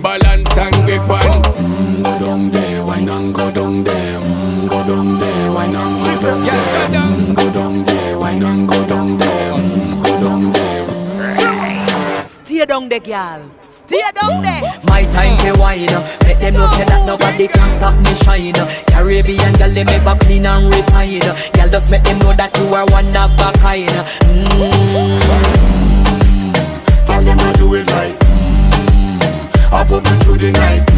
balance and grip on. Go down there, wine and go down there. Go down there, wine and go down there. Go down there, wine and go down there. Go down there. Stay down there, girl. Stay down there. My time to wine. Let them know say that nobody can stop me shine. Caribbean girl, they make up clean and refine. Girl, just make them know that you are one of a kind. Girl, them a do it right. Up up into the night.